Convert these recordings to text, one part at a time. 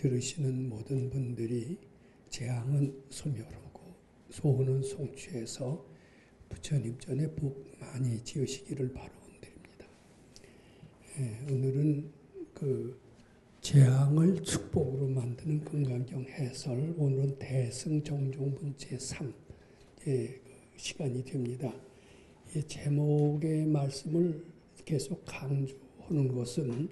들으시는 모든 분들이 재앙은 소멸하고 소원은 성취해서 부처님 전에 복 많이 지으시기를 바라옵니다. 오늘은 그 재앙을 축복으로 만드는 금강경 해설, 오늘은 대승정종분 제3 시간이 됩니다. 이 제목의 말씀을 계속 강조하는 것은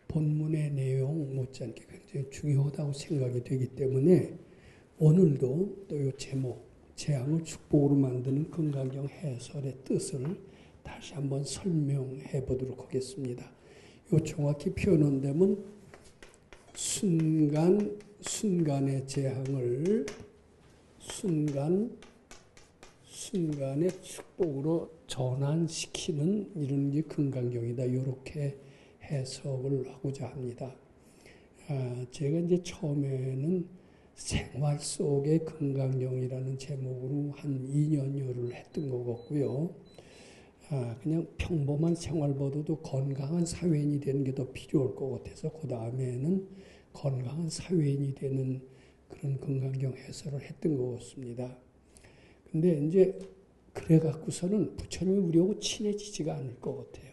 본문의 내용 못지않게 굉장히 중요하다고 생각이 되기 때문에 오늘도 또 이 제목, 재앙을 축복으로 만드는 금강경 해설의 뜻을 다시 한번 설명해 보도록 하겠습니다. 이 정확히 표현한다면 순간의 재앙을 순간의 축복으로 전환시키는 이런 게 금강경이다. 이렇게 해석을 하고자 합니다. 제가 이제 처음에는 생활 속의 금강경이라는 제목으로 한 2년여를 했던 것 같고요. 그냥 평범한 생활보다도 건강한 사회인이 되는 게 더 필요할 것 같아서 그 다음에는 건강한 사회인이 되는 그런 금강경 해설을 했던 것 같습니다. 근데 이제 그래 갖고서는 부처님이 우리하고 친해지지가 않을 것 같아요.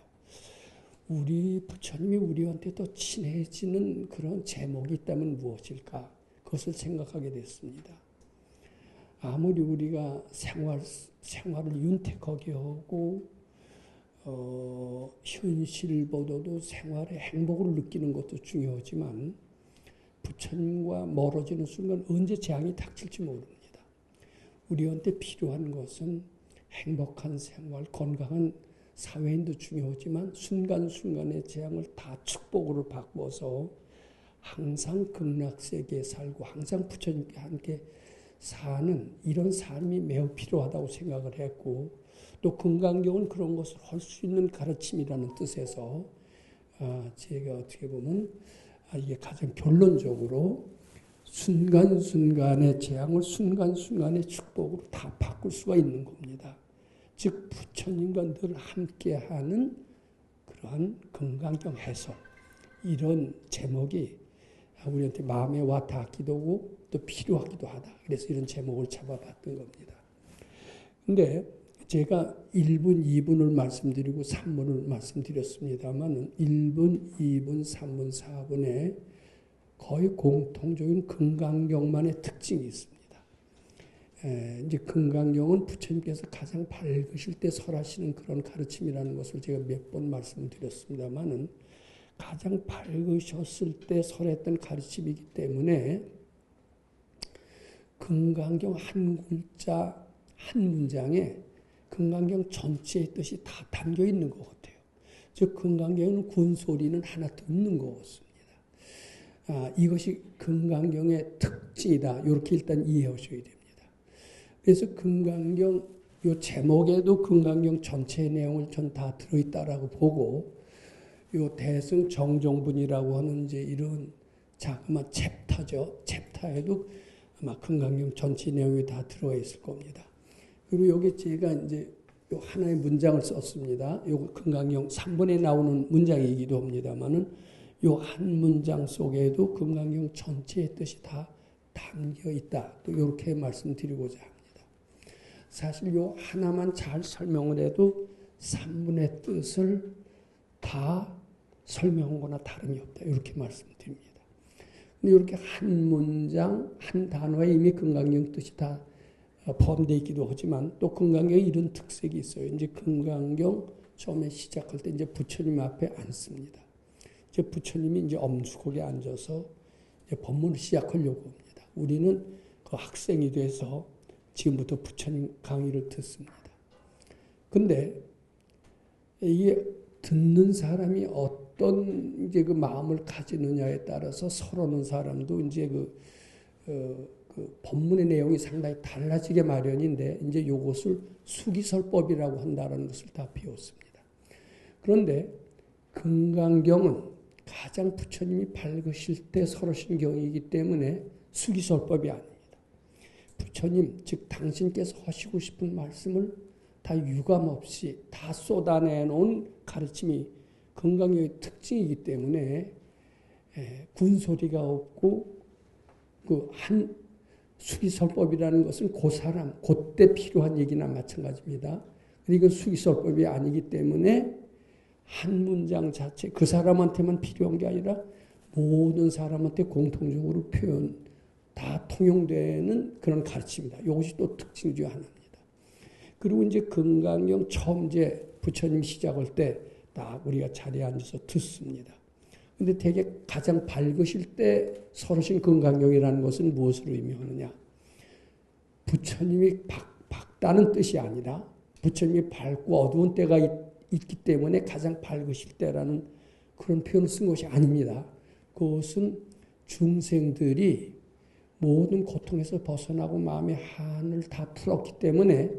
우리 부처님이 우리한테 더 친해지는 그런 제목이 있다면 무엇일까? 그것을 생각하게 됐습니다. 아무리 우리가 생활을 윤택하게 하고 현실보다도 생활의 행복을 느끼는 것도 중요하지만 부처님과 멀어지는 순간 언제 재앙이 닥칠지 모릅니다. 우리한테 필요한 것은 행복한 생활, 건강한 사회인도 중요하지만 순간순간의 재앙을 다 축복으로 바꿔서 항상 극락세계에 살고 항상 부처님께 함께 사는 이런 삶이 매우 필요하다고 생각을 했고 또 금강경은 그런 것을 할 수 있는 가르침이라는 뜻에서 제가 어떻게 보면 이게 가장 결론적으로 순간순간의 재앙을 순간순간의 축복으로 다 바꿀 수가 있는 겁니다. 즉 부처님과 늘 함께하는 그러한 금강경 해설 이런 제목이 우리한테 마음에 와 닿기도 하고 또 필요하기도 하다. 그래서 이런 제목을 잡아봤던 겁니다. 근데 제가 1분, 2분을 말씀드리고 3분을 말씀드렸습니다만 1분, 2분, 3분, 4분에 거의 공통적인 금강경만의 특징이 있습니다. 이제 금강경은 부처님께서 가장 밝으실 때 설하시는 그런 가르침이라는 것을 제가 몇 번 말씀드렸습니다만은 가장 밝으셨을 때 설했던 가르침이기 때문에 금강경 한 글자 한 문장에 금강경 전체의 뜻이 다 담겨 있는 것 같아요. 즉 금강경은 군소리는 하나도 없는 것 같습니다. 이것이 금강경의 특징이다. 이렇게 일단 이해하셔야 됩니다. 그래서 금강경 요 제목에도 금강경 전체의 내용을 전 다 들어있다라고 보고 요 대승 정종분이라고 하는 이제 이런 자그마한 챕터죠. 챕터에도 아마 금강경 전체 내용이 다 들어가 있을 겁니다. 그리고 여기 제가 이제 요 하나의 문장을 썼습니다. 요 금강경 3번에 나오는 문장이기도 합니다만은 요 한 문장 속에도 금강경 전체의 뜻이 다 담겨 있다. 또 이렇게 말씀드리고자 합니다. 사실 요 하나만 잘 설명을 해도 3분의 뜻을 다 설명한 거나 다름이 없다. 이렇게 말씀드립니다. 근데 이렇게 한 문장, 한 단어에 이미 금강경 뜻이 다 포함되어 있기도 하지만 또 금강경에 이런 특색이 있어요. 이제 금강경 처음에 시작할 때 이제 부처님 앞에 앉습니다. 이제 부처님이 이제 엄숙하게 앉아서 이제 법문을 시작하려고 합니다. 우리는 그 학생이 돼서 지금부터 부처님 강의를 듣습니다. 근데 이게 듣는 사람이 어떤 이제 그 마음을 가지느냐에 따라서 설하는 사람도 이제 그 법문의 내용이 상당히 달라지게 마련인데 이제 요것을 수기설법이라고 한다는 것을 다 배웠습니다. 그런데 금강경은 가장 부처님이 밝으실 때 설하신 경이기 때문에 수기설법이 아닙니다. 부처님 즉 당신께서 하시고 싶은 말씀을 다 유감없이 다 쏟아내놓은 가르침이 금강경의 특징이기 때문에 군소리가 없고 수기설법이라는 것은 그 사람, 그때 필요한 얘기나 마찬가지입니다. 이건 수기설법이 아니기 때문에 한 문장 자체, 그 사람한테만 필요한 게 아니라 모든 사람한테 공통적으로 표현, 다 통용되는 그런 가르침입니다. 이것이 또 특징 중 하나입니다. 그리고 이제 금강경 처음 이제 부처님 시작할 때 딱 우리가 자리에 앉아서 듣습니다. 근데 되게 가장 밝으실 때 설하신 금강경이라는 것은 무엇을 의미하느냐? 부처님이 밝다는 뜻이 아니라 부처님이 밝고 어두운 때가 있기 때문에 가장 밝으실 때라는 그런 표현을 쓴 것이 아닙니다. 그것은 중생들이 모든 고통에서 벗어나고 마음의 한을 다 풀었기 때문에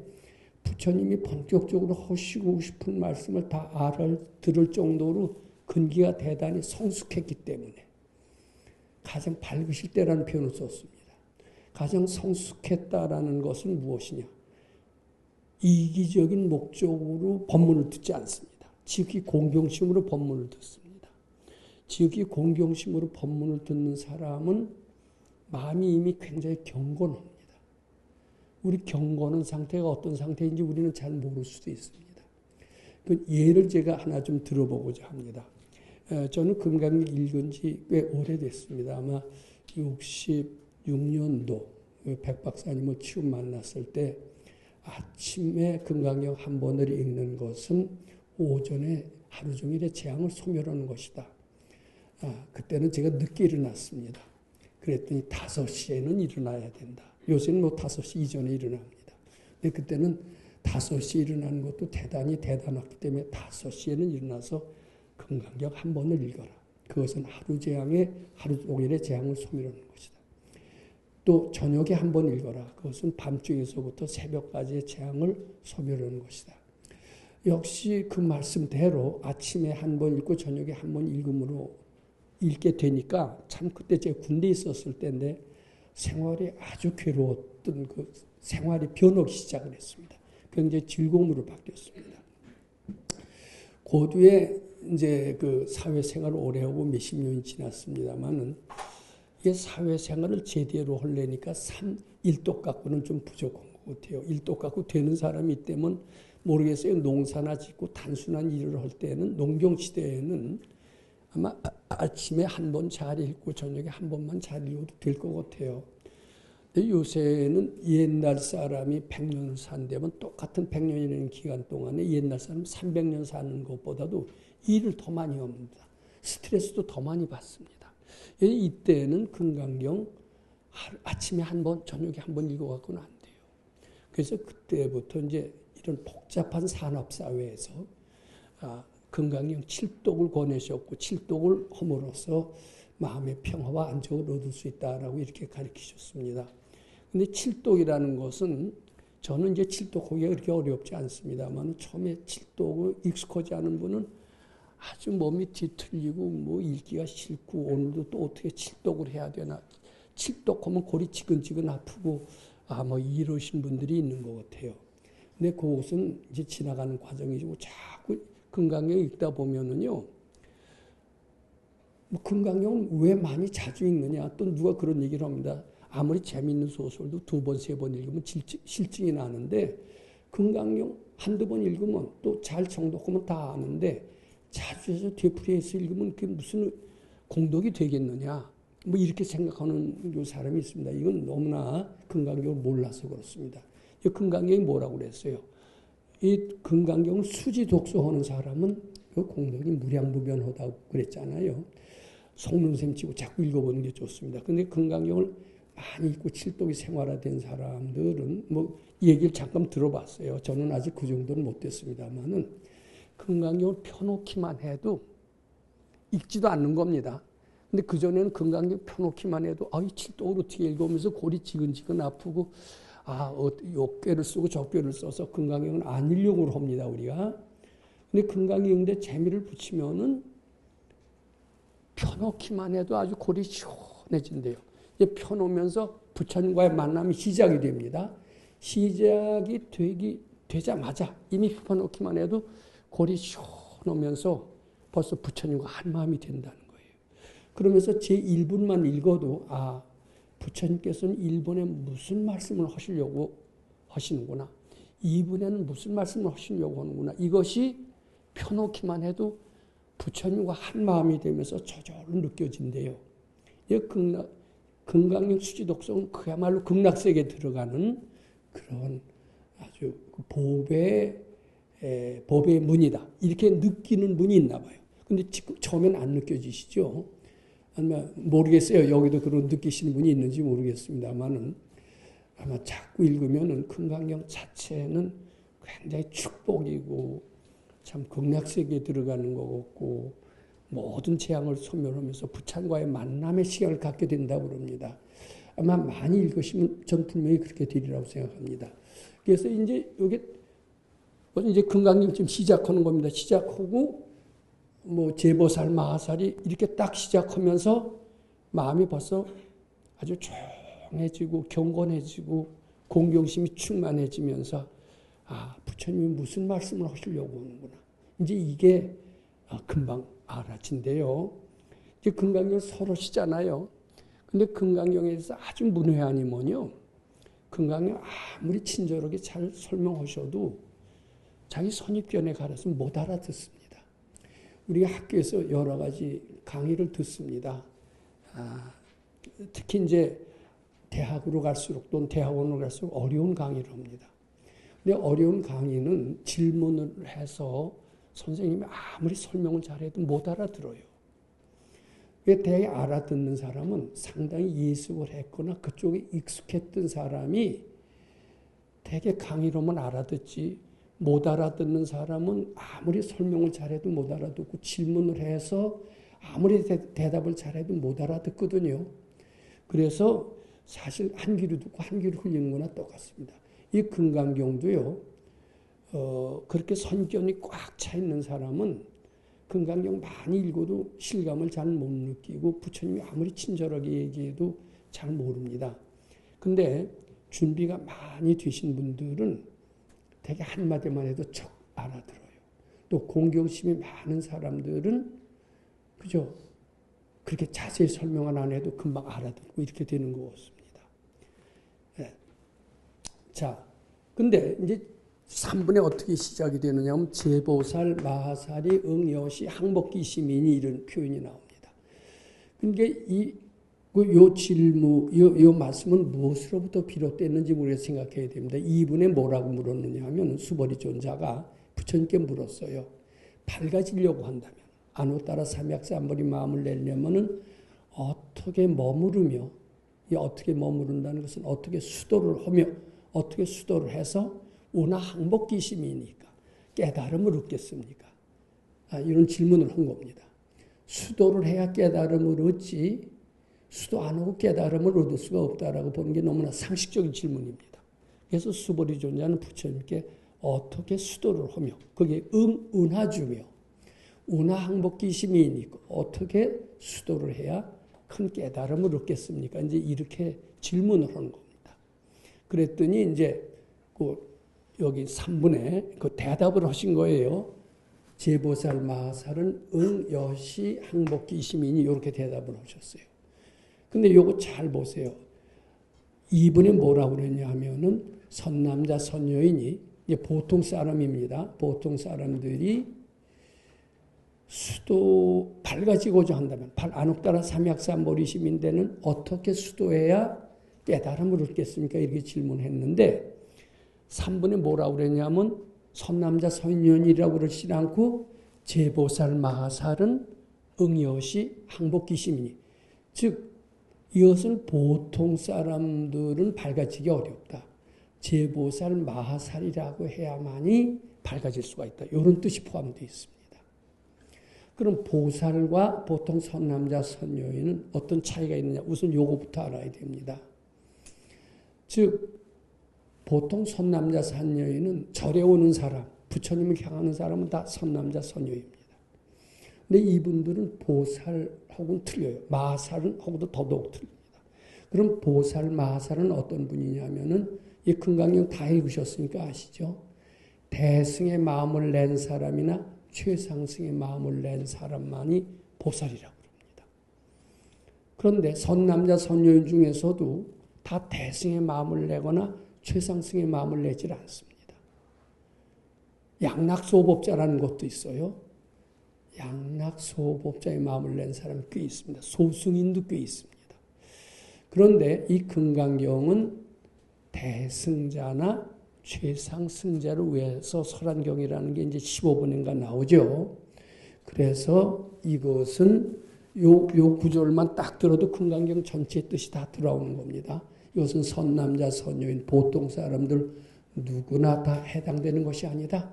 부처님이 본격적으로 하시고 싶은 말씀을 다 알아들을 정도로 근기가 대단히 성숙했기 때문에 가장 밝으실 때라는 표현을 썼습니다. 가장 성숙했다라는 것은 무엇이냐? 이기적인 목적으로 법문을 듣지 않습니다. 지극히 공경심으로 법문을 듣습니다. 지극히 공경심으로 법문을 듣는 사람은 마음이 이미 굉장히 경건합니다. 우리 경건한 상태가 어떤 상태인지 우리는 잘 모를 수도 있습니다. 그 예를 제가 하나 좀 들어보고자 합니다. 저는 금강경 읽은 지 꽤 오래됐습니다. 아마 66년도 백 박사님을 처음 만났을 때 아침에 금강경 한 번을 읽는 것은 오전에 하루 종일의 재앙을 소멸하는 것이다. 그때는 제가 늦게 일어났습니다. 그랬더니 5시에는 일어나야 된다. 요새는 5시 이전에 일어납니다. 근데 그때는 5시에 일어나는 것도 대단히 대단했기 때문에 5시에는 일어나서 금강경 한 번을 읽어라. 그것은 하루 종일의 재앙을 소멸하는 것이다. 또 저녁에 한 번 읽어라. 그것은 밤중에서부터 새벽까지의 재앙을 소멸하는 것이다. 역시 그 말씀대로 아침에 한 번 읽고 저녁에 한 번 읽게 되니까 참 그때 제가 군대에 있었을 때인데 생활이 아주 괴로웠던 그 생활이 변하기 시작을 했습니다. 굉장히 즐거움으로 바뀌었습니다. 고두에 이제 그 사회생활을 오래 하고 몇십 년이 지났습니다만은 이게 사회생활을 제대로 하려니까 1독 갖고는 좀 부족한 것 같아요. 1독 갖고 되는 사람이 있다면 모르겠어요. 농사나 짓고 단순한 일을 할 때는 농경시대에는 아마 아침에 한 번 잘 읽고 저녁에 한 번만 잘 읽어도 될 것 같아요. 근데 요새는 옛날 사람이 100년을 산다면 똑같은 100년이라는 기간 동안에 옛날 사람 300년 사는 것보다도 일을 더 많이 합니다. 스트레스도 더 많이 받습니다. 이때는 금강경 아침에 한 번, 저녁에 한 번 읽어갖고는 안 돼요. 그래서 그때부터 이제 이런 복잡한 산업사회에서 금강경 7독을 권하셨고 7독을 함으로써 마음의 평화와 안정을 얻을 수 있다라고 이렇게 가르치셨습니다. 근데 7독이라는 것은 저는 이제 7독 하기가 그렇게 어렵지 않습니다만 처음에 7독을 익숙하지 않은 분은 아주 몸이 뒤틀리고 뭐 읽기가 싫고 오늘도 또 어떻게 7독을 해야 되나 7독 하면 골이 지근지근 아프고 뭐 이러신 분들이 있는 것 같아요. 근데 그것은 이제 지나가는 과정이고 자꾸 금강경 읽다 보면은요, 뭐 금강경은 왜 많이 자주 읽느냐? 또 누가 그런 얘기를 합니다. 아무리 재미있는 소설도 2번, 3번 읽으면 실증이 나는데 금강경 한두 번 읽으면 또 잘 정독하면 다 아는데 자주 해서 되풀이해서 읽으면 그게 무슨 공덕이 되겠느냐? 뭐 이렇게 생각하는 사람이 있습니다. 이건 너무나 금강경을 몰라서 그렇습니다. 이 금강경이 뭐라고 그랬어요? 이 금강경을 수지 독서하는 사람은 그 공덕이 무량무변하다고 그랬잖아요. 속눈샘 치고 자꾸 읽어보는 게 좋습니다. 근데 금강경을 많이 읽고 7독이 생활화된 사람들은 뭐 얘기를 잠깐 들어봤어요. 저는 아직 그 정도는 못됐습니다만은 금강경을 펴놓기만 해도 읽지도 않는 겁니다. 근데 그전에는 금강경 펴놓기만 해도 이 7독을 어떻게 읽으면서 골이 지근지근 아프고 요 꾀를 쓰고 저 꾀를 써서 금강경은 안 읽려고 합니다, 우리가. 근데 금강경인데 재미를 붙이면은 펴놓기만 해도 아주 골이 시원해진대요. 이제 펴놓으면서 부처님과의 만남이 시작이 됩니다. 시작이 되자마자 이미 펴놓기만 해도 골이 시원하면서 벌써 부처님과 한 마음이 된다는 거예요. 그러면서 제 1분만 읽어도 부처님께서는 1번에 무슨 말씀을 하시려고 하시는구나. 2번에는 무슨 말씀을 하시려고 하는구나. 이것이 펴놓기만 해도 부처님과 한 마음이 되면서 저절로 느껴진대요. 이 금강경 수지독성은 그야말로 극락세계에 들어가는 그런 아주 법의 문이다. 이렇게 느끼는 분이 있나 봐요. 근데 지금 처음엔 안 느껴지시죠? 아마 모르겠어요. 여기도 그런 느끼시는 분이 있는지 모르겠습니다만은 아마 자꾸 읽으면은 금강경 자체는 굉장히 축복이고 참 극락세계에 들어가는 것 같고 모든 재앙을 소멸하면서 부처님과의 만남의 시간을 갖게 된다고 그럽니다. 아마 많이 읽으시면 전 분명히 그렇게 되리라고 생각합니다. 그래서 이제 금강경 지금 시작하는 겁니다. 시작하고 제보살, 마하살이 이렇게 딱 시작하면서 마음이 벌써 아주 조용해지고 경건해지고 공경심이 충만해지면서 부처님이 무슨 말씀을 하시려고 하는구나. 이제 이게 금방 알아진대요. 이제 금강경 서로시잖아요. 근데 금강경에서 아주 문외한이 뭐냐? 금강경 아무리 친절하게 잘 설명하셔도 자기 선입견에 가려서 못 알아듣습니다. 우리가 학교에서 여러 가지 강의를 듣습니다. 특히 이제 대학으로 갈수록 또는 대학원으로 갈수록 어려운 강의를 합니다. 근데 어려운 강의는 질문을 해서 선생님이 아무리 설명을 잘해도 못 알아들어요. 왜 대개 알아듣는 사람은 상당히 예습을 했거나 그쪽에 익숙했던 사람이 대개 강의로만 알아듣지 못 알아듣는 사람은 아무리 설명을 잘해도 못 알아듣고 질문을 해서 아무리 대답을 잘해도 못 알아듣거든요. 그래서 사실 한 귀로 듣고 한 귀로 흘리는 거나 똑같습니다. 이 금강경도요. 그렇게 선견이 꽉 차 있는 사람은 금강경 많이 읽어도 실감을 잘 못 느끼고 부처님이 아무리 친절하게 얘기해도 잘 모릅니다. 근데 준비가 많이 되신 분들은 되게 한마디만 해도 척 알아들어요. 또 공경심이 많은 사람들은 그죠? 그렇게 자세히 설명을 안 해도 금방 알아듣고 이렇게 되는 것 같습니다. 네. 자, 근데 이제 3분에 어떻게 시작이 되느냐 하면 제보살, 마하살이, 응여시, 항복기, 시민이 이런 표현이 나옵니다. 그러니까 요 질문, 요 말씀은 무엇으로부터 비롯됐는지 우리가 생각해야 됩니다. 2분에 뭐라고 물었느냐 하면 수보리 존자가 부처님께 물었어요. 밝아지려고 한다면, 안오따라 삼약삼벌이 마음을 내려면은 어떻게 머무르며, 이 어떻게 머무른다는 것은 어떻게 수도를 하며, 어떻게 수도를 해서 오나 항복기심이니까 깨달음을 얻겠습니까? 이런 질문을 한 겁니다. 수도를 해야 깨달음을 얻지 수도 안 하고 깨달음을 얻을 수가 없다라고 보는 게 너무나 상식적인 질문입니다. 그래서 수보리 존자는 부처님께 어떻게 수도를 하며 그게 은하주며 운하항복기심이니까 어떻게 수도를 해야 큰 깨달음을 얻겠습니까? 이제 이렇게 질문을 하는 겁니다. 그랬더니 이제 여기 3분에 그 대답을 하신 거예요. 제보살, 마하살은 여시, 항복기심이니 이렇게 대답을 하셨어요. 근데 요거 잘 보세요. 2분에 뭐라고 그랬냐 하면은 선남자, 선여인이 이제 보통 사람입니다. 보통 사람들이 수도 밝아지고자 한다면 안옥따라 삼약삼보리심인데는 어떻게 수도해야 깨달음을 얻겠습니까? 이렇게 질문했는데 3분에 뭐라고 그랬냐면 선남자, 선여인이라고 그러지 않고 제보살, 마하살은 응여시, 항복기심이니 즉 이것은 보통 사람들은 밝아지기 어렵다. 제보살, 마하살이라고 해야만이 밝아질 수가 있다. 이런 뜻이 포함되어 있습니다. 그럼 보살과 보통 선남자, 선여인은 어떤 차이가 있느냐? 우선 요거부터 알아야 됩니다. 즉 보통 선남자, 선여인은 절에 오는 사람, 부처님을 향하는 사람은 다 선남자, 선여입니다. 근데 이분들은 보살하고는 틀려요. 마하살하고도 더더욱 틀립니다. 그럼 보살, 마하살은 어떤 분이냐면은 이 금강경 다 읽으셨으니까 아시죠? 대승의 마음을 낸 사람이나 최상승의 마음을 낸 사람만이 보살이라고 합니다. 그런데 선남자 선녀인 중에서도 다 대승의 마음을 내거나 최상승의 마음을 내질 않습니다. 양락소법자라는 것도 있어요. 양락소법자의 마음을 낸 사람이 꽤 있습니다. 소승인도 꽤 있습니다. 그런데 이 금강경은 대승자나 최상승자를 위해서 설한경이라는 게 이제 15번인가 나오죠. 그래서 이것은 요 구절만 딱 들어도 금강경 전체의 뜻이 다 들어오는 겁니다. 이것은 선남자, 선녀인, 보통 사람들 누구나 다 해당되는 것이 아니다.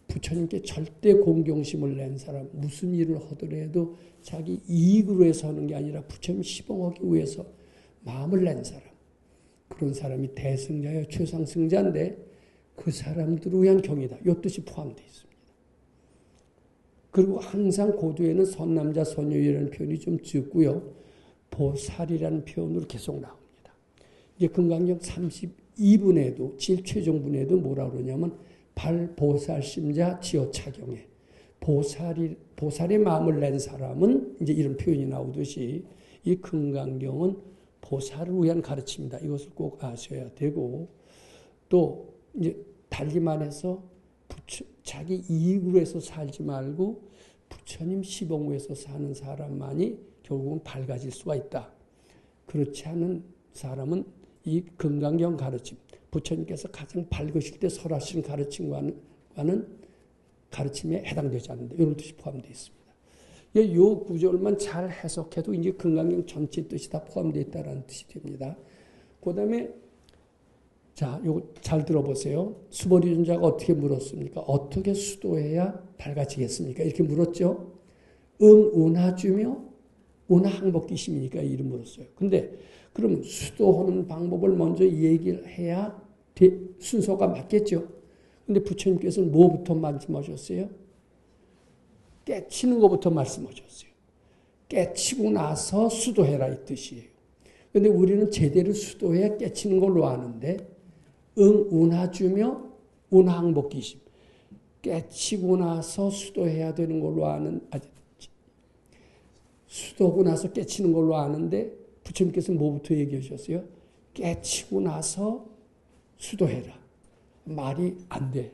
부처님께 절대 공경심을 낸 사람, 무슨 일을 하더라도 자기 이익으로 해서 하는 게 아니라 부처님 시봉하기 위해서 마음을 낸 사람. 그런 사람이 대승자여 최상승자인데 그 사람들을 위한 경이다. 이 뜻이 포함되어 있습니다. 그리고 항상 고도에는 선남자, 선녀이라는 표현이 좀 적고요. 보살이라는 표현으로 계속 나옵니다. 이제 금강경 32분에도 제일 최종분에도 뭐라 그러냐면 발보살심자 지어차경에 보살의 마음을 낸 사람은 이제 이런 표현이 나오듯이 이 금강경은 보살을 위한 가르침이다. 이것을 꼭 아셔야 되고 또 이제 달리 말해서 자기 이익으로 해서 살지 말고 부처님 시봉 위해서 사는 사람만이 결국은 밝아질 수가 있다. 그렇지 않은 사람은 이 금강경 가르침, 부처님께서 가장 밝으실 때 설하신 가르침과는 가르침에 해당되지 않는다. 이런 뜻이 포함되어 있습니다. 이 구절만 잘 해석해도 이제 금강경 전체 뜻이 다 포함되어 있다는 뜻이 됩니다. 그 다음에 자, 요거 잘 들어보세요. 수보리尊자가 어떻게 물었습니까? 어떻게 수도해야 밝아지겠습니까? 이렇게 물었죠. 운하주며 운하항복기심이니까 이를 물었어요. 근데 그러면 수도하는 방법을 먼저 얘기를 해야 순서가 맞겠죠. 근데 부처님께서는 뭐부터 말씀하셨어요? 깨치는 것부터 말씀하셨어요. 깨치고 나서 수도해라 이 뜻이에요. 근데 우리는 제대로 수도해야 깨치는 걸로 아는데 운하주며 운하항복기심. 깨치고 나서 수도해야 되는 걸로 아는, 수도하고 나서 깨치는 걸로 아는데 부처님께서는 뭐부터 얘기하셨어요? 깨치고 나서 수도해라. 말이 안 돼.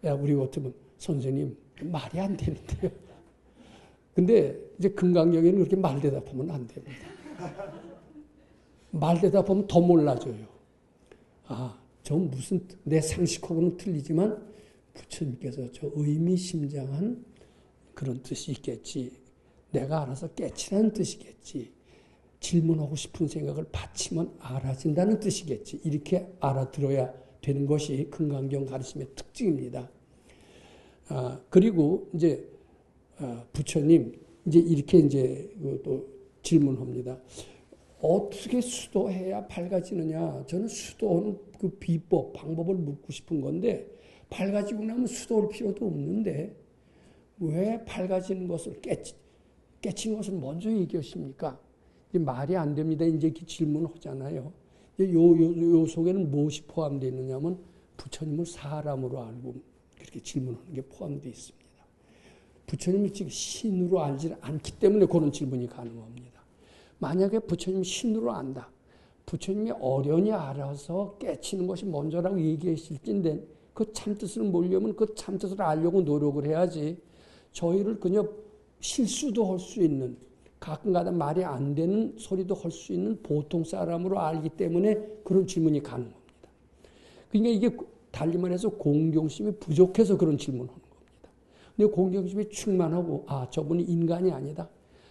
야, 우리 같으면 선생님 말이 안 되는데요. 근데 이제 금강경에는 그렇게 말 대답하면 안 됩니다. 말 대답하면 더 몰라져요. 아, 저 무슨 내 상식하고는 틀리지만 부처님께서 저 의미심장한 그런 뜻이 있겠지. 내가 알아서 깨치라는 뜻이겠지. 질문하고 싶은 생각을 바치면 알아진다는 뜻이겠지. 이렇게 알아들어야 되는 것이 금강경 가르침의 특징입니다. 그리고 이제 부처님 이제 이렇게 이제 또 질문합니다. 어떻게 수도해야 밝아지느냐? 저는 수도하는 그 비법, 방법을 묻고 싶은 건데 밝아지고 나면 수도할 필요도 없는데 왜 밝아지는 것을 깨치는 것을 먼저 얘기하십니까? 말이 안 됩니다. 이제 이렇게 질문하잖아요. 요 속에는 무엇이 포함되어 있느냐면 부처님을 사람으로 알고 그렇게 질문하는 게 포함되어 있습니다. 부처님을 지금 신으로 알지 않기 때문에 그런 질문이 가능합니다. 만약에 부처님이 신으로 안다. 부처님이 어련히 알아서 깨치는 것이 먼저라고 얘기하실진데 그 참뜻을 모르려면 그 참뜻을 알려고 노력을 해야지 저희를 그냥 실수도 할 수 있는 가끔가다 말이 안 되는 소리도 할 수 있는 보통 사람으로 알기 때문에 그런 질문이 가능합니다. 그러니까 이게 달리 말해서 공경심이 부족해서 그런 질문을 하는 겁니다. 근데 공경심이 충만하고 저분이 인간이 아니다.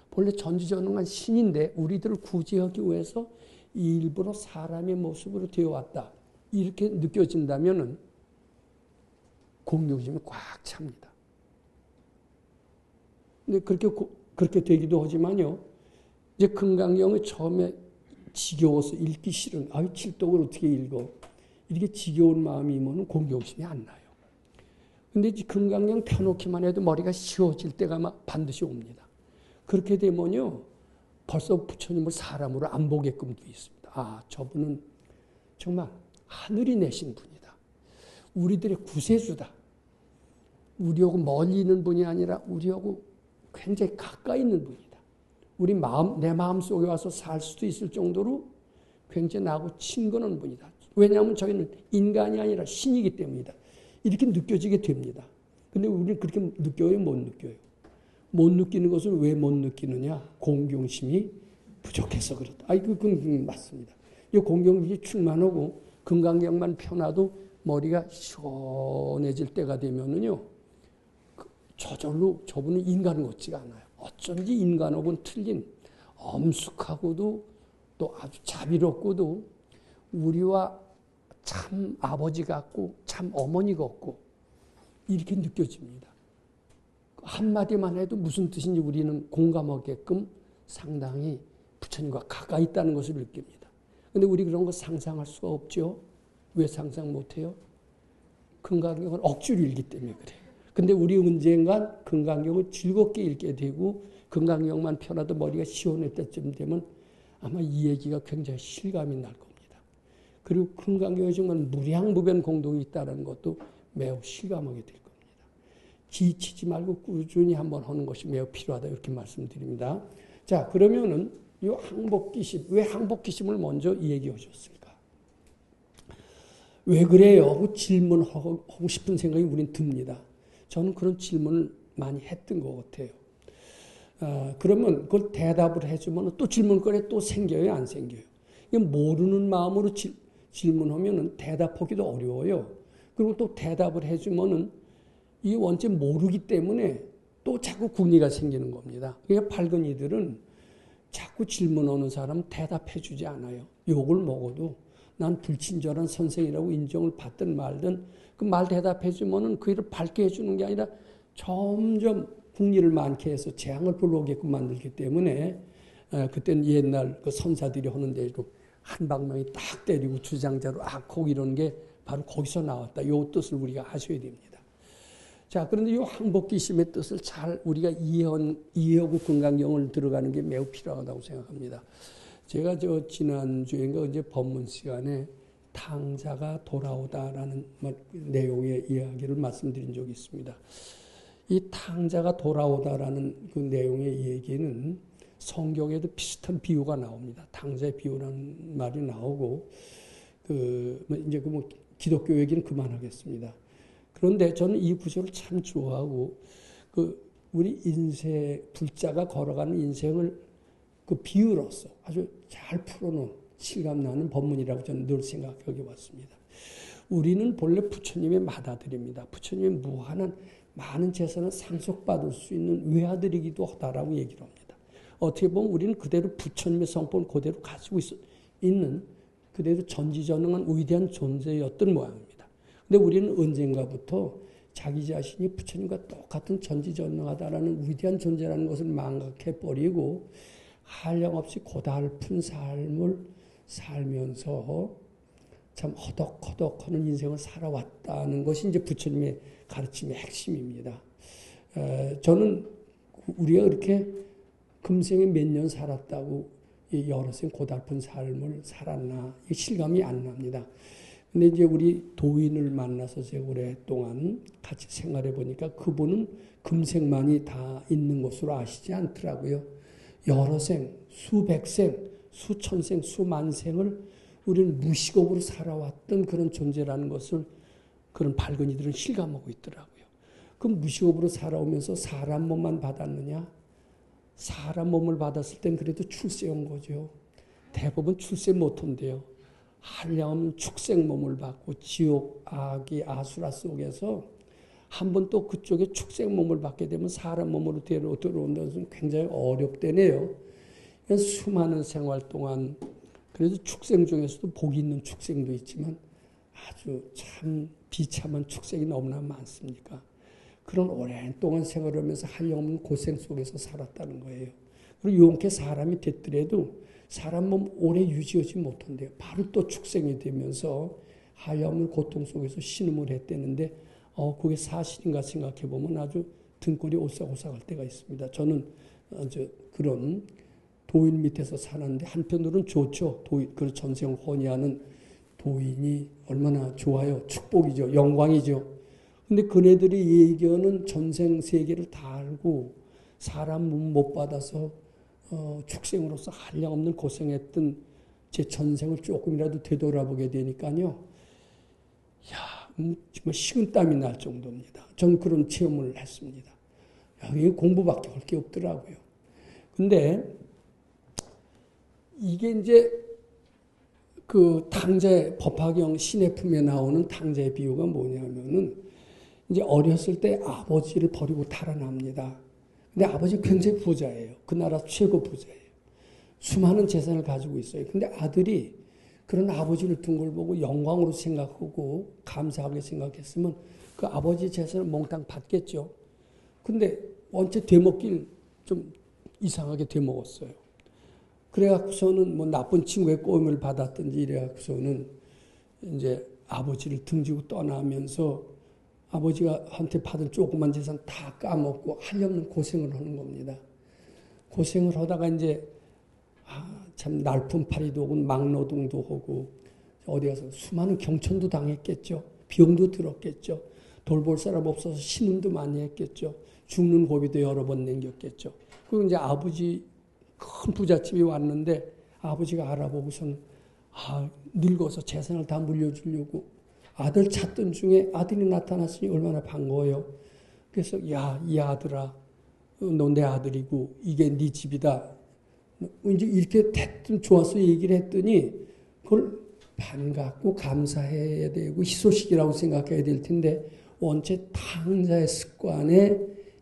본래 전지전능한 신인데 우리들을 구제하기 위해서 일부러 사람의 모습으로 되어왔다. 이렇게 느껴진다면 공경심이 꽉 찹니다. 근데 그렇게 되기도 하지만요. 이제 금강경을 처음에 지겨워서 읽기 싫은, 칠독을 어떻게 읽어? 이렇게 지겨운 마음이면 공경심이 안 나요. 근데 이제 금강경 펴놓기만 해도 머리가 쉬워질 때가 반드시 옵니다. 그렇게 되면요. 벌써 부처님을 사람으로 안 보게끔 돼 있습니다. 저분은 정말 하늘이 내신 분이다. 우리들의 구세주다. 우리하고 멀리 있는 분이 아니라 우리하고 굉장히 가까이 있는 분이다. 내 마음 속에 와서 살 수도 있을 정도로 굉장히 나하고 친근한 분이다. 왜냐하면 저희는 인간이 아니라 신이기 때문이다. 이렇게 느껴지게 됩니다. 근데 우리는 그렇게 느껴요? 못 느껴요? 못 느끼는 것을 왜 못 느끼느냐? 공경심이 부족해서 그렇다. 그건 맞습니다. 이 공경심이 충만하고 금강경만 펴놔도 머리가 시원해질 때가 되면은요, 저절로 저분은 인간 같지가 않아요. 어쩐지 인간하고는 틀린 엄숙하고도 또 아주 자비롭고도 우리와 참 아버지 같고 참 어머니 같고 이렇게 느껴집니다. 한마디만 해도 무슨 뜻인지 우리는 공감하게끔 상당히 부처님과 가까이 있다는 것을 느낍니다. 그런데 우리 그런 거 상상할 수가 없죠. 왜 상상 못해요? 금강경을 억지로 읽기 때문에 그래요. 근데 우리 언젠간 금강경을 즐겁게 읽게 되고 금강경만 펴놔도 머리가 시원할 때쯤 되면 아마 이 얘기가 굉장히 실감이 날 겁니다. 그리고 금강경에 정말 무량무변 공동이 있다는 것도 매우 실감하게 될 겁니다. 지치지 말고 꾸준히 한번 하는 것이 매우 필요하다 이렇게 말씀드립니다. 자, 그러면은 이 항복기심, 왜 항복기심을 먼저 얘기하셨을까? 왜 그래요? 질문하고 싶은 생각이 우린 듭니다. 저는 그런 질문을 많이 했던 것 같아요. 그러면 그걸 대답을 해주면 또 질문거리 또 생겨요? 안 생겨요? 모르는 마음으로 질문하면 대답하기도 어려워요. 그리고 또 대답을 해주면 이 원체 모르기 때문에 또 자꾸 궁리가 생기는 겁니다. 그러니까 밝은 이들은 자꾸 질문하는 사람 대답해주지 않아요. 욕을 먹어도 난 불친절한 선생이라고 인정을 받든 말든 그 말 대답해주면은 그 일을 밝게 해주는 게 아니라 점점 궁리를 많게 해서 재앙을 불러오게끔 만들기 때문에 그때는 옛날 그 선사들이 하는 대로 한 방망이 딱 때리고 주장자로 악하고 이런 게 바로 거기서 나왔다. 이 뜻을 우리가 아셔야 됩니다. 자, 그런데 이 항복기심의 뜻을 잘 우리가 이해하고 금강경을 들어가는 게 매우 필요하다고 생각합니다. 제가 지난주인가 이제 법문 시간에 탕자가 돌아오다라는 내용의 이야기를 말씀드린 적이 있습니다. 이 탕자가 돌아오다라는 그 내용의 얘기는 성경에도 비슷한 비유가 나옵니다. 탕자의 비유라는 말이 나오고, 이제 기독교 얘기는 그만하겠습니다. 그런데 저는 이 구절을 참 좋아하고, 우리 불자가 걸어가는 인생을 그 비유로서 아주 잘 풀어놓은 실감나는 법문이라고 저는 늘 생각해 왔습니다. 우리는 본래 부처님의 맏아들입니다. 부처님의 무한한 많은 재산을 상속받을 수 있는 외아들이기도 하다라고 얘기를 합니다. 어떻게 보면 우리는 그대로 부처님의 성품을 그대로 가지고 있는 그대로 전지전능한 위대한 존재였던 모양입니다. 근데 우리는 언젠가부터 자기 자신이 부처님과 똑같은 전지전능하다라는 위대한 존재라는 것을 망각해버리고 한량없이 고달픈 삶을 살면서 참 허덕허덕하는 인생을 살아왔다는 것이 이제 부처님의 가르침의 핵심입니다. 저는 우리가 그렇게 금생에 몇 년 살았다고 여러 생 고달픈 삶을 살았나 이 실감이 안 납니다. 근데 이제 우리 도인을 만나서 제가 오랫동안 같이 생활해 보니까 그분은 금생만이 다 있는 것으로 아시지 않더라고요. 여러 생, 수백 생, 수천 생, 수만 생을 우리는 무식업으로 살아왔던 그런 존재라는 것을 그런 밝은 이들은 실감하고 있더라고요. 그 무식업으로 살아오면서 사람 몸만 받았느냐? 사람 몸을 받았을 땐 그래도 출세한 거죠. 대부분 출세 못한대요. 한량없는 축생 몸을 받고 지옥, 악이, 아수라 속에서 한 번 또 그쪽에 축생 몸을 받게 되면 사람 몸으로 들어온다는 것은 굉장히 어렵대네요. 수많은 생활 동안 그래도 축생 중에서도 복이 있는 축생도 있지만 아주 참 비참한 축생이 너무나 많습니까? 그런 오랜 동안 생활하면서 한량없는 고생 속에서 살았다는 거예요. 그리고 용케 사람이 됐더라도 사람 몸 오래 유지하지 못한대요. 바로 또 축생이 되면서 한량없는 고통 속에서 신음을 했대는데 그게 사실인가 생각해 보면 아주 등골이 오싹오싹할 때가 있습니다. 저는 그런 도인 밑에서 살았는데 한편으로는 좋죠. 그 전생 혼이하는 도인이 얼마나 좋아요. 축복이죠. 영광이죠. 근데 그네들이 얘기하는 전생 세계를 다 알고 사람 몸 못 받아서 축생으로서 한량없는 고생했던 제 전생을 조금이라도 되돌아보게 되니까요. 정말 식은땀이 날 정도입니다. 전 그런 체험을 했습니다. 이게 공부밖에 할 게 없더라고요. 근데 이게 이제 그 탕자의 법화경 신의 품에 나오는 탕자의 비유가 뭐냐면은 이제 어렸을 때 아버지를 버리고 달아납니다. 근데 아버지 굉장히 부자예요. 그 나라 최고 부자예요. 수많은 재산을 가지고 있어요. 근데 아들이 그런 아버지를 둔 걸 보고 영광으로 생각하고 감사하게 생각했으면 그 아버지 재산을 몽땅 받겠죠. 근데 원체 되먹길 좀 이상하게 되먹었어요. 그래갖고서는 뭐 나쁜 친구의 꼬임을 받았든지 이래갖고서는 이제 아버지를 등지고 떠나면서 아버지가 한테 받은 조그만 재산 다 까먹고 한없는 고생을 하는 겁니다. 고생을 하다가 이제 참 날품팔이도 하고 막노동도 하고 어디 가서 수많은 경천도 당했겠죠. 병도 들었겠죠. 돌볼 사람 없어서 신음도 많이 했겠죠. 죽는 고비도 여러 번 남겼겠죠. 그리고 이제 아버지 큰 부잣집이 왔는데 아버지가 알아보고서는 늙어서 재산을 다 물려주려고 아들 찾던 중에 아들이 나타났으니 얼마나 반가워요. 그래서 이 아들아, 너 내 아들이고 이게 네 집이다. 이제 이렇게 대뜸 좋아서 얘기를 했더니 그걸 반갑고 감사해야 되고 희소식이라고 생각해야 될 텐데 원체 탕자의 습관에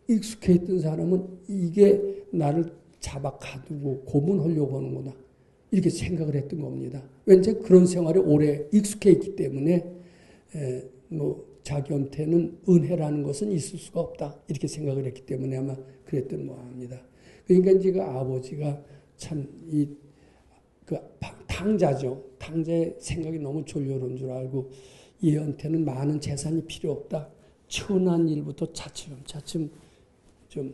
익숙해 있던 사람은 이게 나를 잡아 가두고 고문하려고 하는구나 이렇게 생각을 했던 겁니다. 왠지 그런 생활에 오래 익숙해 있기 때문에 자기한테는 은혜라는 것은 있을 수가 없다 이렇게 생각을 했기 때문에 아마 그랬던 모양입니다. 그러니까 이제 그 아버지가 참 그 탕자죠. 탕자의 생각이 너무 졸려온 줄 알고 얘한테는 많은 재산이 필요 없다. 천한 일부터 차츰차츰 좀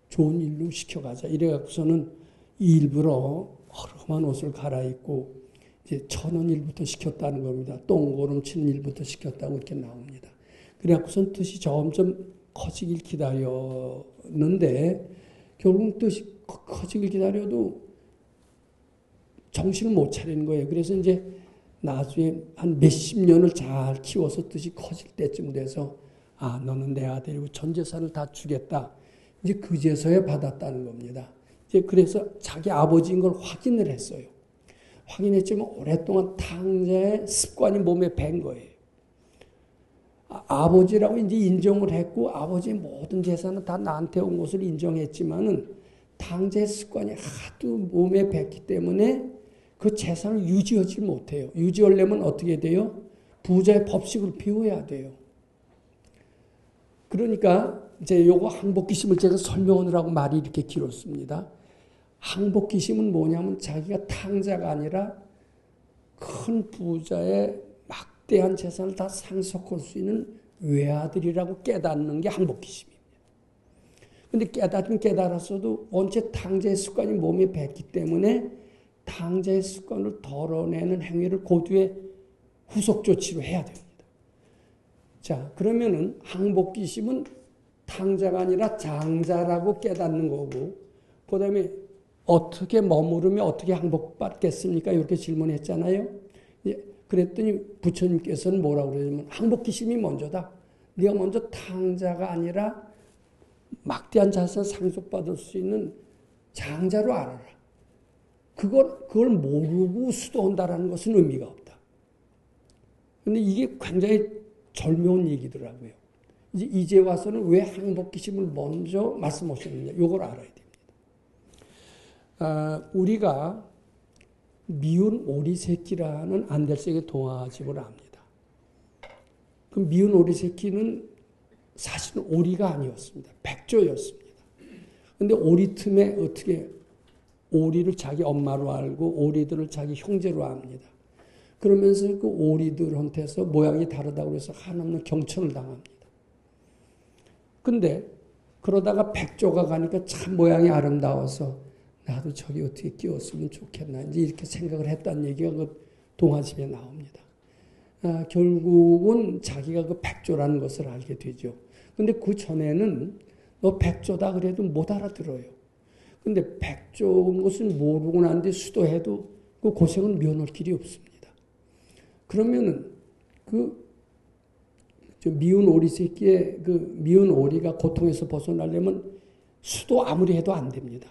좋은 일로 시켜가자. 이래갖고서는 일부러 허름한 옷을 갈아입고 이제 천원 일부터 시켰다는 겁니다. 똥고름 치는 일부터 시켰다고 이렇게 나옵니다. 그래갖고선 뜻이 점점 커지길 기다렸는데 결국 뜻이 커지길 기다려도 정신을 못 차리는 거예요. 그래서 이제 나중에 한 몇십 년을 잘 키워서 뜻이 커질 때쯤 돼서 너는 내 아들이고 전 재산을 다 주겠다. 이제 그제서야 받았다는 겁니다. 이제 그래서 자기 아버지인 걸 확인을 했어요. 확인했지만 오랫동안 탕자의 습관이 몸에 밴 거예요. 아버지라고 이제 인정을 했고 아버지의 모든 재산은 다 나한테 온 것을 인정했지만은 탕자의 습관이 하도 몸에 뱄기 때문에 그 재산을 유지하지 못해요. 유지하려면 어떻게 돼요? 부자의 법칙을 배워야 돼요. 그러니까 이제 요거 항복기심을 제가 설명하느라고 말이 이렇게 길었습니다. 항복기심은 뭐냐면 자기가 탕자가 아니라 큰 부자의 막대한 재산을 다 상속할 수 있는 외아들이라고 깨닫는 게 항복기심입니다. 근데 깨닫긴 깨달았어도 원체 탕자의 습관이 몸에 뱄기 때문에 탕자의 습관을 덜어내는 행위를 고두에 후속 조치로 해야 됩니다. 자, 그러면은 항복기심은 탕자가 아니라 장자라고 깨닫는 거고, 그 다음에 어떻게 머무르면 어떻게 항복받겠습니까? 이렇게 질문했잖아요. 그랬더니 부처님께서는 뭐라고 그러냐면 항복기심이 먼저다. 네가 먼저 탕자가 아니라 막대한 자산을 상속받을 수 있는 장자로 알아라. 그걸 모르고 수도한다라는 것은 의미가 없다. 근데 이게 굉장히 절묘한 얘기더라고요. 이제 와서는 왜 항복기심을 먼저 말씀하셨느냐, 이걸 알아야 됩니다. 우리가 미운 오리 새끼라는 안델색의 동화집을 압니다. 그 미운 오리 새끼는 사실은 오리가 아니었습니다. 백조였습니다. 근데 오리 틈에 어떻게 오리를 자기 엄마로 알고 오리들을 자기 형제로 압니다. 그러면서 그 오리들한테서 모양이 다르다고 해서 한없는 경천을 당합니다. 근데 그러다가 백조가 가니까 참 모양이 아름다워서 나도 저기 어떻게 끼웠으면 좋겠나 이제 이렇게 생각을 했다는 얘기가 그 동화집에 나옵니다. 결국은 자기가 그 백조라는 것을 알게 되죠. 근데 그 전에는 너 백조다 그래도 못 알아들어요. 근데 백조인 것을 모르고 난 뒤 수도해도 그 고생은 면할 길이 없습니다. 그러면은 그 미운 오리 새끼의 그 미운 오리가 고통에서 벗어나려면 수도 아무리 해도 안 됩니다.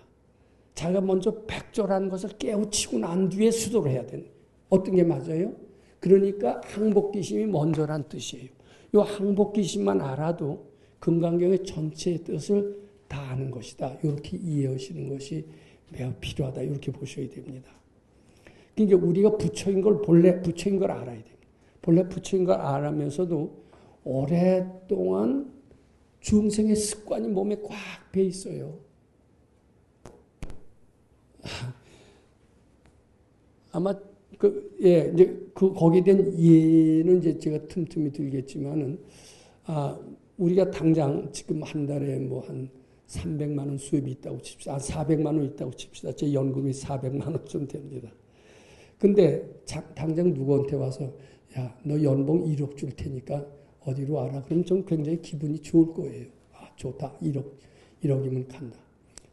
자기가 먼저 백조라는 것을 깨우치고 난 뒤에 수도를 해야 되는. 어떤 게 맞아요? 그러니까 항복기심이 먼저란 뜻이에요. 이 항복기심만 알아도 금강경의 전체의 뜻을 다 아는 것이다. 이렇게 이해하시는 것이 매우 필요하다. 이렇게 보셔야 됩니다. 그러니까 우리가 부처인 걸 본래 부처인 걸 알아야 됩니다. 본래 부처인 걸 알면서도 오랫동안 중생의 습관이 몸에 꽉 배 있어요. 아마 거기에 대한 이해는 이제 제가 틈틈이 들겠지만은, 우리가 당장 지금 한 달에 뭐 한 300만 원 수입이 있다고 칩시다. 400만 원 있다고 칩시다. 제 연금이 400만 원쯤 됩니다. 근데 당장 누구한테 와서, 야, 너 연봉 1억 줄 테니까 어디로 와라. 그럼 좀 굉장히 기분이 좋을 거예요. 좋다. 1억이면 간다.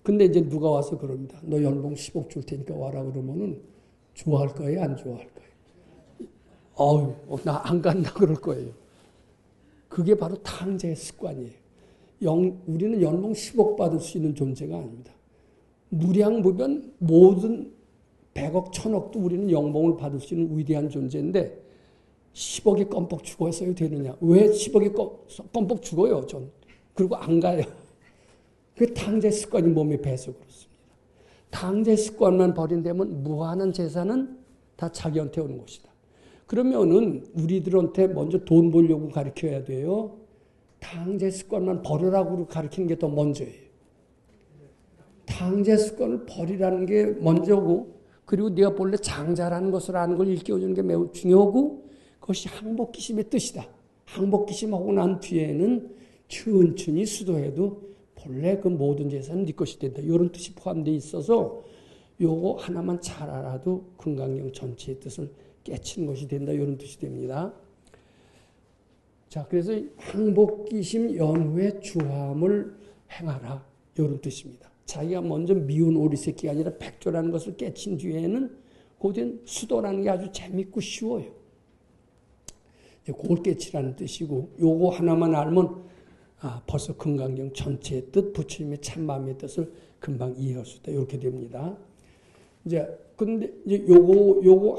근데 이제 누가 와서 그럽니다. 너 연봉 10억 줄 테니까 와라. 그러면은 좋아할 거예요? 안 좋아할 거예요? 나 안 간다. 그럴 거예요. 그게 바로 탕자의 습관이에요. 우리는 연봉 10억 받을 수 있는 존재가 아닙니다. 무량무변 모든 100억, 1000억도 우리는 연봉을 받을 수 있는 위대한 존재인데 10억에 껌뻑 죽어서야 되느냐. 왜 10억에 껌뻑 죽어요? 전. 그리고 안 가요. 그 탕자의 습관이 몸에 배서 그렇습니다. 탕자의 습관만 버린다면 무한한 재산은 다 자기한테 오는 것이다. 그러면은 우리들한테 먼저 돈 벌려고 가르쳐야 돼요. 탕자의 습관만 버리라고 가르치는 게 더 먼저예요. 탕자의 습관을 버리라는 게 먼저고, 그리고 네가 본래 장자라는 것을 아는 걸 일깨워주는 게 매우 중요하고, 그것이 항복기심의 뜻이다. 항복기심하고 난 뒤에는 천천히 수도해도 본래 그 모든 재산은 네 것이 된다. 이런 뜻이 포함되어 있어서 요거 하나만 잘 알아도 금강경 전체의 뜻을 깨치는 것이 된다. 이런 뜻이 됩니다. 자, 그래서 항복기심 연후에 주함을 행하라. 이런 뜻입니다. 자기가 먼저 미운 오리 새끼가 아니라 백조라는 것을 깨친 뒤에는 고된 수도라는 게 아주 재밌고 쉬워요. 그걸 깨치라는 뜻이고, 요거 하나만 알면 벌써 금강경 전체의 뜻, 부처님의 참마음의 뜻을 금방 이해할 수 있다. 이렇게 됩니다. 근데 요거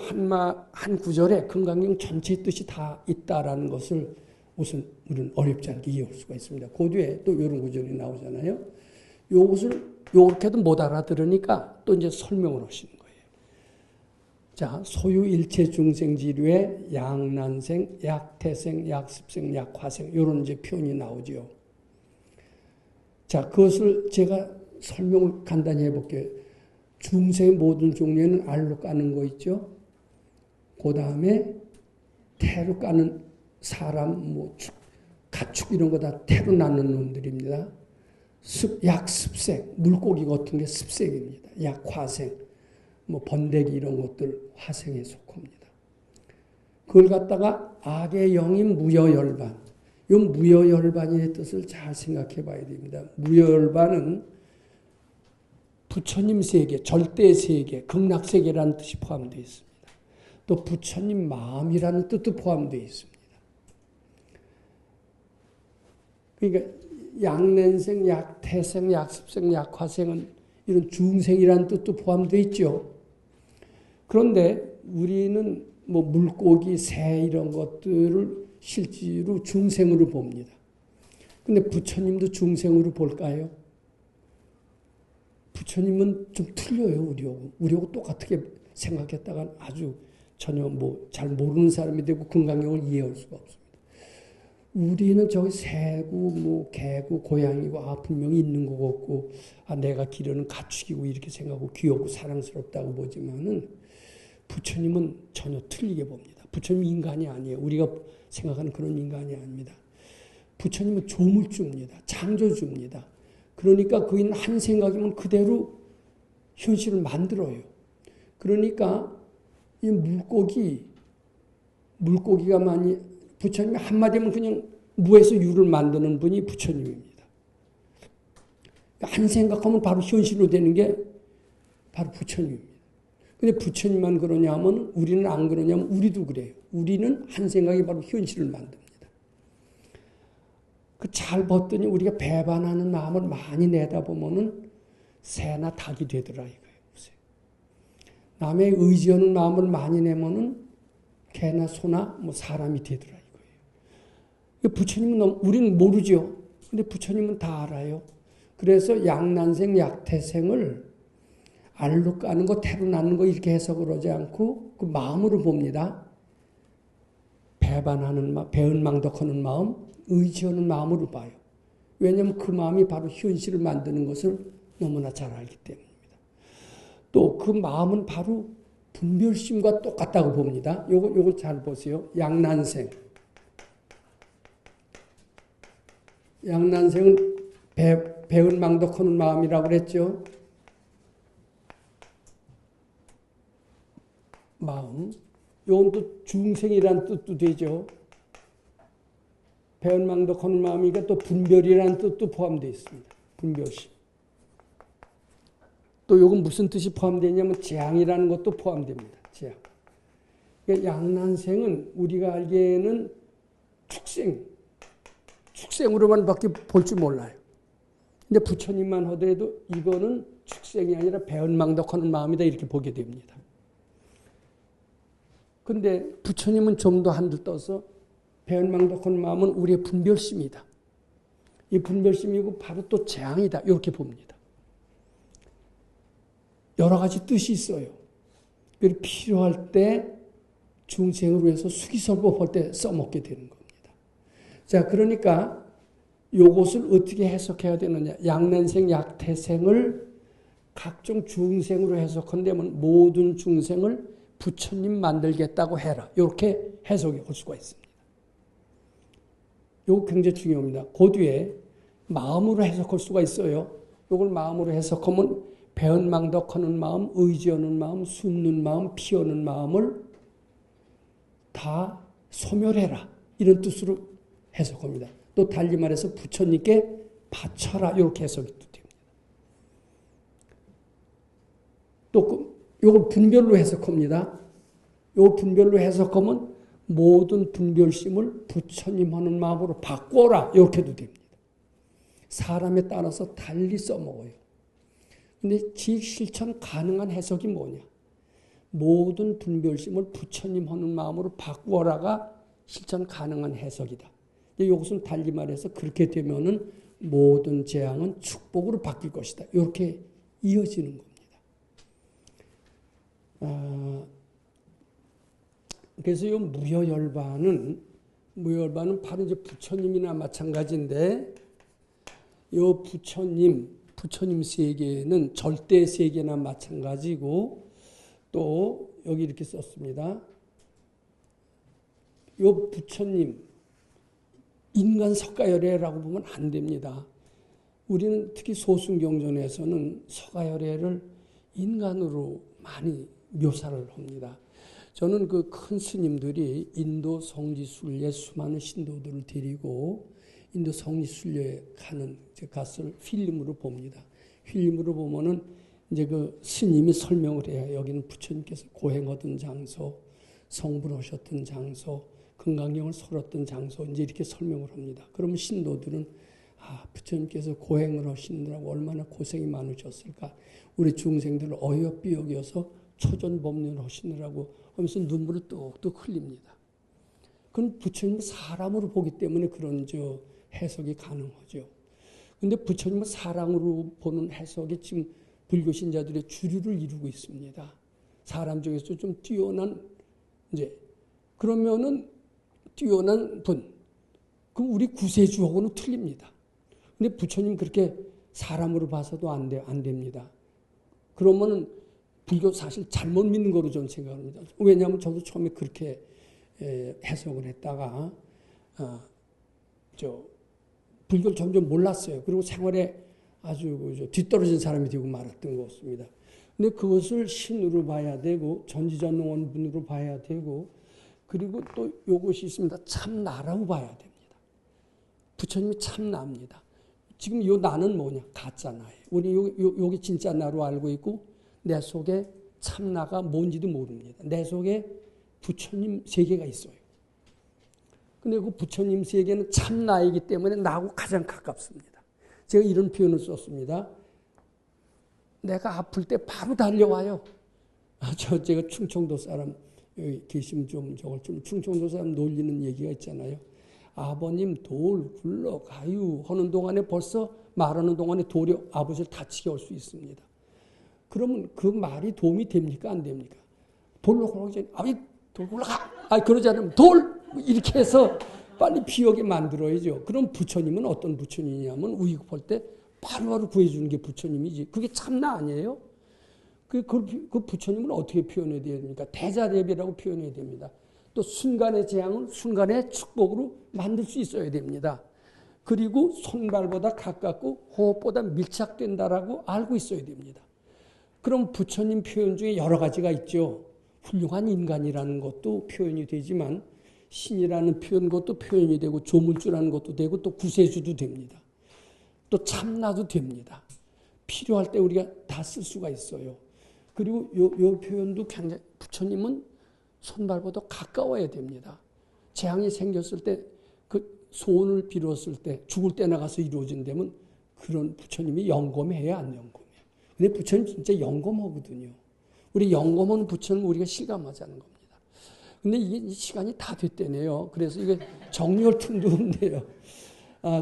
한 구절에 금강경 전체의 뜻이 다 있다라는 것을 우선 우리는 어렵지 않게 이해할 수가 있습니다. 그 뒤에 또 이런 구절이 나오잖아요. 요것을 요렇게도 못 알아들으니까 또 이제 설명을 하시는 거예요. 자, 소유 일체 중생 지류에 약난생, 약태생, 약습생, 약화생 이런 이제 표현이 나오죠. 자, 그것을 제가 설명을 간단히 해볼게요. 중생의 모든 종류에는 알로 까는 거 있죠. 그 다음에 태로 까는 사람, 가축 이런 거 다 태로 낳는 놈들입니다. 약습생, 물고기 같은 게 습생입니다. 약화생, 번데기 이런 것들 화생에 속합니다. 그걸 갖다가 악의 영인 무여열반, 이 무여열반의 뜻을 잘 생각해 봐야 됩니다. 무여열반은 부처님 세계, 절대 세계, 극락세계라는 뜻이 포함되어 있습니다. 또 부처님 마음이라는 뜻도 포함되어 있습니다. 그러니까 약낸생, 약태생, 약습생, 약화생은 이런 중생이라는 뜻도 포함되어 있죠. 그런데 우리는 물고기, 새 이런 것들을 실제로 중생으로 봅니다. 근데 부처님도 중생으로 볼까요? 부처님은 좀 틀려요, 우리하고 똑같게 생각했다가 아주 전혀 잘 모르는 사람이 되고 금강경을 이해할 수가 없습니다. 우리는 저기 새고 개고 고양이고 분명히 있는 것 같고 내가 기르는 가축이고 이렇게 생각하고 귀엽고 사랑스럽다고 보지만은 부처님은 전혀 틀리게 봅니다. 부처님 인간이 아니에요. 우리가 생각하는 그런 인간이 아닙니다. 부처님은 조물주입니다. 창조주입니다. 그러니까 그인 한 생각이면 그대로 현실을 만들어요. 그러니까 이 물고기가 부처님이 한마디면 그냥 무에서 유를 만드는 분이 부처님입니다. 한 생각하면 바로 현실로 되는 게 바로 부처님입니다. 근데 부처님만 그러냐면 우리는 안 그러냐면 우리도 그래요. 우리는 한 생각이 바로 현실을 만듭니다. 그 잘 봤더니 우리가 배반하는 마음을 많이 내다보면은 새나 닭이 되더라 이거예요. 남의 의지하는 마음을 많이 내면은 개나 소나 뭐 사람이 되더라 이거예요. 부처님은 우리는 모르죠. 근데 부처님은 다 알아요. 그래서 양난생 약태생을 알로 까는 거 태로 낳는 거 이렇게 해석을 하지 않고 그 마음으로 봅니다. 배반하는 마음, 배은망덕하는 마음, 의지하는 마음으로 봐요. 왜냐하면 그 마음이 바로 현실을 만드는 것을 너무나 잘 알기 때문입니다. 또 그 마음은 바로 분별심과 똑같다고 봅니다. 요걸 잘 보세요. 양난생. 양난생은 배은망덕하는 마음이라고 그랬죠. 마음. 요건 또 중생이란 뜻도 되죠. 배은망덕하는 마음이니까 또 분별이라는 뜻도 포함되어 있습니다. 분별심. 또 요건 무슨 뜻이 포함되냐면 재앙이라는 것도 포함됩니다. 재앙. 그러니까 양난생은 우리가 알기에는 축생으로만 밖에 볼 줄 몰라요. 근데 부처님만 하더라도 이거는 축생이 아니라 배은망덕하는 마음이다 이렇게 보게 됩니다. 근데 부처님은 좀 더 한들 떠서 배은망덕하는 마음은 우리의 분별심이다. 이 분별심이고 바로 또 재앙이다. 이렇게 봅니다. 여러 가지 뜻이 있어요. 필요할 때 중생을 위해서 수기설법할 때 써먹게 되는 겁니다. 자, 그러니까 이것을 어떻게 해석해야 되느냐. 양난생, 약태생을 각종 중생으로 해석한다면 모든 중생을 부처님 만들겠다고 해라. 이렇게 해석이 올 수가 있습니다. 이거 굉장히 중요합니다. 그 뒤에 마음으로 해석할 수가 있어요. 이걸 마음으로 해석하면 배은망덕하는 마음, 의지하는 마음, 숨는 마음, 피하는 마음을 다 소멸해라. 이런 뜻으로 해석합니다. 또 달리 말해서 부처님께 바쳐라. 이렇게 해석이 됩니다. 또 이걸 분별로 해석합니다. 이 분별로 해석하면 모든 분별심을 부처님 하는 마음으로 바꿔라. 이렇게도 됩니다. 사람에 따라서 달리 써먹어요. 근데 실천 가능한 해석이 뭐냐? 모든 분별심을 부처님 하는 마음으로 바꾸어라가 실천 가능한 해석이다. 이것은 달리 말해서 그렇게 되면은 모든 재앙은 축복으로 바뀔 것이다. 이렇게 이어지는 겁니다. 그래서 이 무여열반은 바로 이제 부처님이나 마찬가지인데, 이 부처님 세계는 절대 세계나 마찬가지고, 또 여기 이렇게 썼습니다. 이 부처님, 인간 석가열애라고 보면 안 됩니다. 우리는 특히 소승경전에서는 석가열애를 인간으로 많이 묘사를 합니다. 저는 그 큰 스님들이 인도 성지순례 수많은 신도들을 데리고 인도 성지순례 가는 것을 필름으로 봅니다. 필름으로 보면은 이제 그 스님이 설명을 해요. 여기는 부처님께서 고행하던 장소, 성불하셨던 장소, 금강경을 설었던 장소, 이제 이렇게 설명을 합니다. 그러면 신도들은 부처님께서 고행을 하시느라고 얼마나 고생이 많으셨을까. 우리 중생들을 어여삐 여겨서 초전법륜을 하시느라고 하면서 눈물을 뚝뚝 흘립니다. 그건 부처님을 사람으로 보기 때문에 그런 해석이 가능하죠. 근데 부처님을 사랑으로 보는 해석이 지금 불교 신자들의 주류를 이루고 있습니다. 사람 중에서 좀 뛰어난, 그러면은 뛰어난 분. 그럼 우리 구세주하고는 틀립니다. 근데 부처님 그렇게 사람으로 봐서도 안 됩니다. 그러면은 불교 사실 잘못 믿는 거로 저는 생각합니다. 왜냐하면 저도 처음에 그렇게 해석을 했다가, 불교를 점점 몰랐어요. 그리고 생활에 아주 뒤떨어진 사람이 되고 말았던 것 같습니다. 근데 그것을 신으로 봐야 되고, 전지전능원분으로 봐야 되고, 그리고 또 이것이 있습니다. 참나라고 봐야 됩니다. 부처님이 참나입니다. 지금 요 나는 뭐냐? 가짜 나예요. 우리 요게 진짜 나로 알고 있고 내 속에 참나가 뭔지도 모릅니다. 내 속에 부처님 세계가 있어요. 근데 그 부처님 세계는 참나이기 때문에 나하고 가장 가깝습니다. 제가 이런 표현을 썼습니다. 내가 아플 때 바로 달려와요. 제가 충청도 사람, 여기 계시면 좀 충청도 사람 놀리는 얘기가 있잖아요. 아버님 돌 굴러가유 하는 동안에 벌써 말하는 동안에 돌이 아버지를 다치게 할 수 있습니다. 그러면 그 말이 도움이 됩니까? 안 됩니까? 돌로 굴러가기 전에 아버지 돌 굴러가! 그러지 않으면 돌! 이렇게 해서 빨리 피하게 만들어야죠. 그럼 부처님은 어떤 부처님이냐면 위급할 때 바로바로 구해주는 게 부처님이지. 그게 참나 아니에요? 그 부처님은 어떻게 표현해야 됩니까? 대자대비라고 표현해야 됩니다. 또 순간의 재앙을 순간의 축복으로 만들 수 있어야 됩니다. 그리고 손발보다 가깝고 호흡보다 밀착된다라고 알고 있어야 됩니다. 그럼 부처님 표현 중에 여러 가지가 있죠. 훌륭한 인간이라는 것도 표현이 되지만 신이라는 것도 표현이 되고 조물주라는 것도 되고 또 구세주도 됩니다. 또 참나도 됩니다. 필요할 때 우리가 다 쓸 수가 있어요. 그리고 요 표현도 굉장히 부처님은 손발보다 가까워야 됩니다. 재앙이 생겼을 때 그 소원을 빌었을 때 죽을 때 나가서 이루어진다면 그런 부처님이 영검해야 안 영검해요. 근데 부처님 진짜 영검하거든요. 우리 영검은 부처님 우리가 실감하자는 겁니다. 근데 이게 시간이 다 됐대네요. 그래서 이게 정리할 틈도 없네요.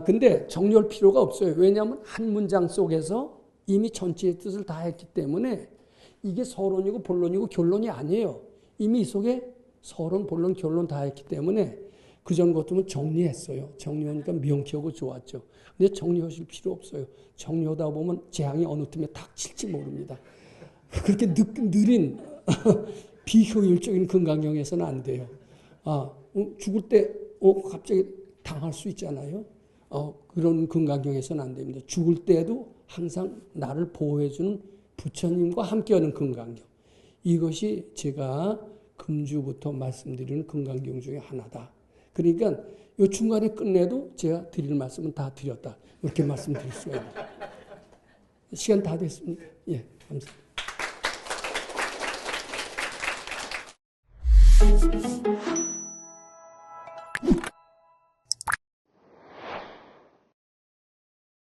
근데 정리할 필요가 없어요. 왜냐하면 한 문장 속에서 이미 전체의 뜻을 다 했기 때문에 이게 서론이고 본론이고 결론이 아니에요. 이미 이 속에 서론, 본론, 결론 다 했기 때문에 그전 것들은 정리했어요. 정리하니까 명쾌하고 좋았죠. 근데 정리하실 필요 없어요. 정리하다 보면 재앙이 어느 틈에 닥칠지 모릅니다. 그렇게 느린 비효율적인 건강경에서는 안 돼요. 죽을 때 갑자기 당할 수 있잖아요. 그런 건강경에서는 안 됩니다. 죽을 때도 항상 나를 보호해주는 부처님과 함께하는 건강경. 이것이 제가 금주부터 말씀드리는 건강경 중에 하나다. 그러니까 이 중간에 끝내도 제가 드릴 말씀은 다 드렸다. 이렇게 말씀드릴 수가 있습니다. 시간 다 됐습니다. 예, 감사합니다.